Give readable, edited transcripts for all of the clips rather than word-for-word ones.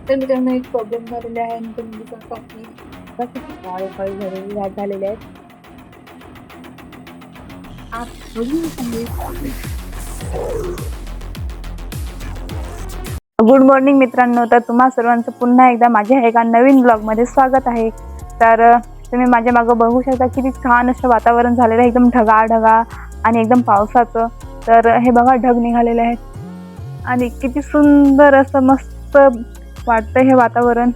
तर मित्रांनो एक प्रॉब्लेम झालेला आहे आणि तो म्हणजे असा की आता किती काळे काळे झालेले आहेत. आग खडूस आहे. गुड मॉर्निंग मित्रांनो. तर तुम्हा सर्वांचं पुन्हा एकदा माझ्या एका नवीन ब्लॉगमध्ये स्वागत आहे. तर तुम्ही माझ्या मागं बघू शकता किती छान असं वातावरण झालेलं आहे, एकदम ढगाळ आणि एकदम पावसाचं. तर हे बघा ढग निघालेले आहेत आणि किती सुंदर असं मस्त वाटतं हे वातावरण.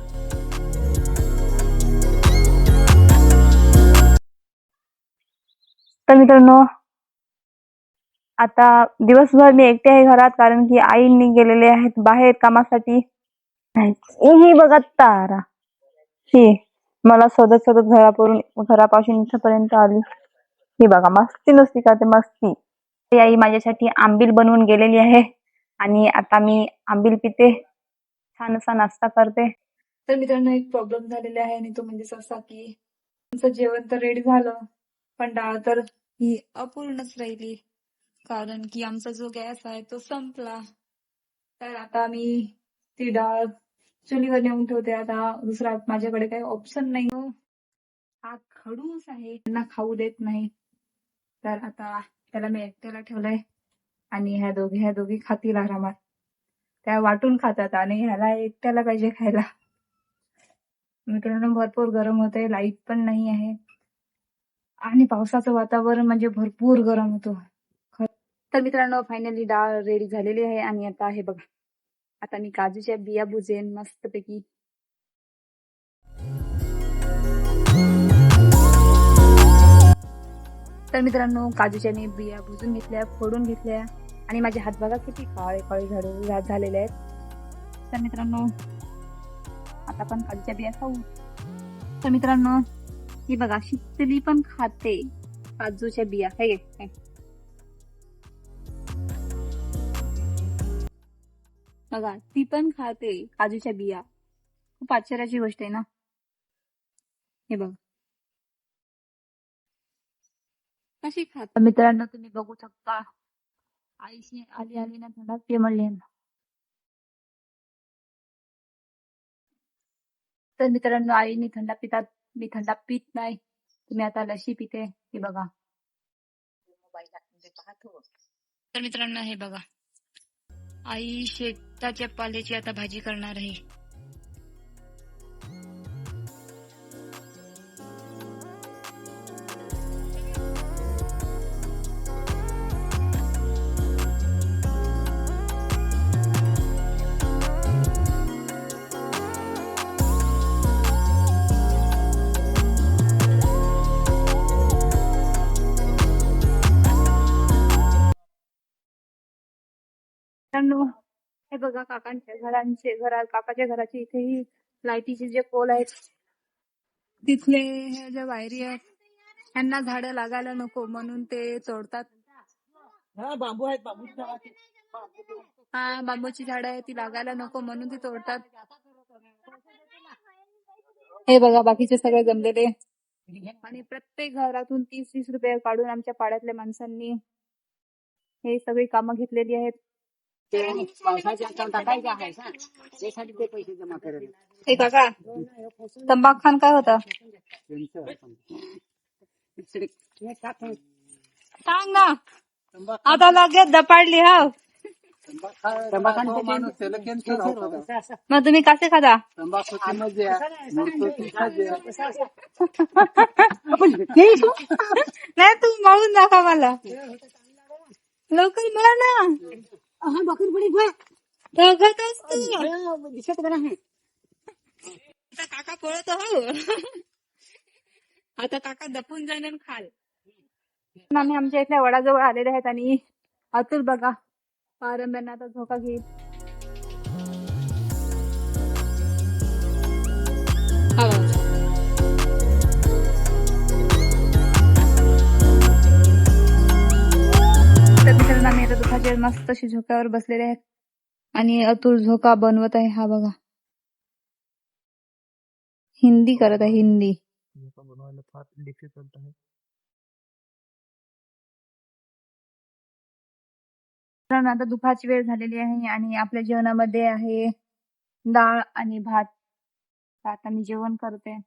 तर मित्रांनो आता दिवसभर मी एकटी आहे घरात, कारण की आईंनी गेलेले आहेत बाहेर कामासाठी. ही बघा तारा, ही मला शोधत शोधत घरापासून इथपर्यंत आली. ही बघा मस्ती नुसती करते मस्ती. ती आई माझ्यासाठी आंबील बनवून गेलेली आहे आणि आता मी आंबील पिते, छान असा नाश्ता करते. तर मित्रांनो एक प्रॉब्लेम झालेला आहे आणि तो म्हणजे असा की आमचं जेवण तर रेडी झालं, पण डाळ तर ही अपूर्णच राहिली, कारण की आमचा जो गॅस आहे तो संपला. तर आता मी ती डाळ चुलीवर नेऊन ठेवते. आता दुसरा माझ्याकडे काही ऑप्शन नाही. हा खडूस आहे, त्यांना खाऊ देत नाही. तर आता त्याला मी एकट्याला ठेवलंय आणि ह्या दोघी खातील आरामात. त्या वाटून खातात आणि ह्याला एकट्याला पाहिजे खायला. मित्रांनो भरपूर गरम होत आहे, लाईट पण नाही आहे आणि पावसाचं वातावरण म्हणजे भरपूर गरम होतो. तर मित्रांनो फायनली डाळ रेडी झालेली आहे आणि आता हे बघा, आता मी काजूच्या बिया भुजेन मस्तपैकी. तर मित्रांनो काजूच्या मी बिया भुजून घेतल्या, फोडून घेतल्या आणि माझे हात बघा किती काळे काळे झालेले आहेत. तर मित्रांनो आता आपण काजूच्या बिया खाऊ. तर मित्रांनो ही बघा शितली पण खाते काजूच्या बिया, हे घे. बघा ती पण खाते काजूच्या बिया. खूप आश्चर्याची गोष्ट आहे ना. हे बघ कशी खात. मित्रांनो तुम्ही बघू शकता आईशी आली ना थंडा पे म्हणले. तर मित्रांनो आईने थंडा पितात, मी थंडा पित नाही. तुम्ही आता लशी पिते, हे बघा. तर मित्रांनो हे बघा, आई शेताच्या पाल्याची आता भाजी करणार आहे. मित्रांनो हे बघा काकाच्या घराचे इथेही लाईटीचे जे पोल आहेत, तिथले हे ज्या वायरी आहेत त्यांना झाडं लागायला नको म्हणून ते तोडतात. बांबू आहेत, बांबूची झाडं आहेत ती लागायला नको म्हणून ती तोडतात. हे बघा बाकीचे सगळे जमलेले आणि प्रत्येक घरातून 30-30 रुपये काढून आमच्या पाड्यातल्या माणसांनी हे सगळी कामं घेतलेली आहेत. पावसाच्या टाकायचे आहे का त्यासाठी ते पैसे जमा करायला. हे काका तंबाखू खान काय होता सांग ना, आता लगेच दपाडली. हा मग तुम्ही कसे खाता. नाही तू मळून दाखवा मला, लवकर मळ ना. काका पळत हो. आता काका दपून जाईन खाल. आम्ही आमच्या इथल्या वडाजवळ आलेले आहेत आणि अतुल बघा पारंब्यांना आता झोका घेईल. तर मित्रांनो आम्ही आता दुखाच्या मस्त अशी झोक्यावर बसलेले आहेत आणि अतुल झोका बनवत आहे. हा बघा हिंदी करत आहे, हिंदी. बनवायला फार डिफिकल्ट आहे. आता दुपारची वेळ झालेली आहे आणि आपल्या जेवणामध्ये आहे डाळ आणि भात. तर आता मी जेवण करते.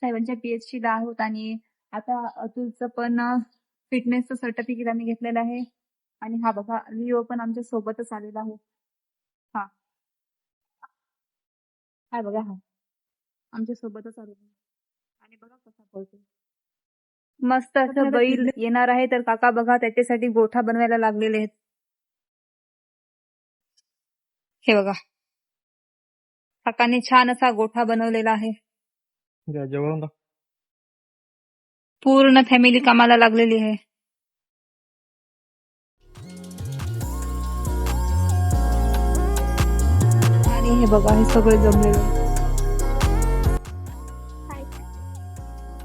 साहेबांच्या PH ची डाळ होत आणि आता अतुलचं पण फिटनेसचं सर्टिफिकेट आम्ही घेतलेलं आहे. आणि हा बघा लिओ पण आमच्या सोबतच आलेला आहे. हा हा बघा हा आमच्या सोबतच आलेला आहे. आणि बघा कसा पळतो. मस्त असं बैल येणार आहे तर काका बघा त्याच्यासाठी गोठा बनवायला लागलेले आहेत. हे बघा काकाने छान असा गोठा बनवलेला आहे. जेवण पूर्ण फॅमिली कामाला लागलेली आहे. आणि हे बघा हे सगळं जमलेलं आहे.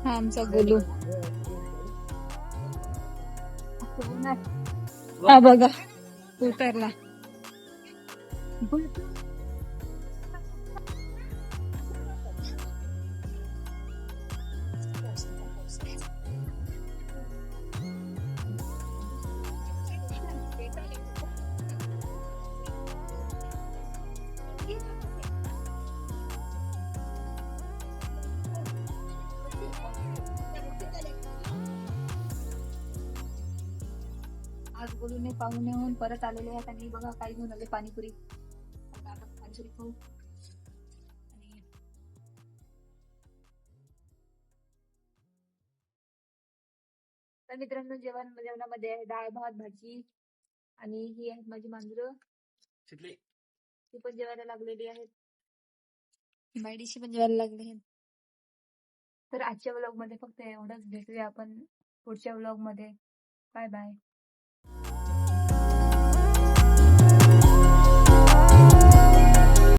हा आमचा गोलू. हा बघा उतरला. आज गोलूने पाहुणे होऊन परत आलेले आहेत आणि बघा काही घेऊन आले पाणीपुरी. आता आपण पाणीपुरी खाऊ. आणि तर मित्रांनो जेवणामध्ये आहे डाळ भात भाजी आणि ही आहेत माझी मांजरं. ती पण जेवायला लागलेली आहेत. बायडीशी पण जेवायला लागले आहेत. तर आजच्या व्लॉग मध्ये फक्त एवढंच. भेटूया आपण पुढच्या व्लॉग मध्ये. Bye bye.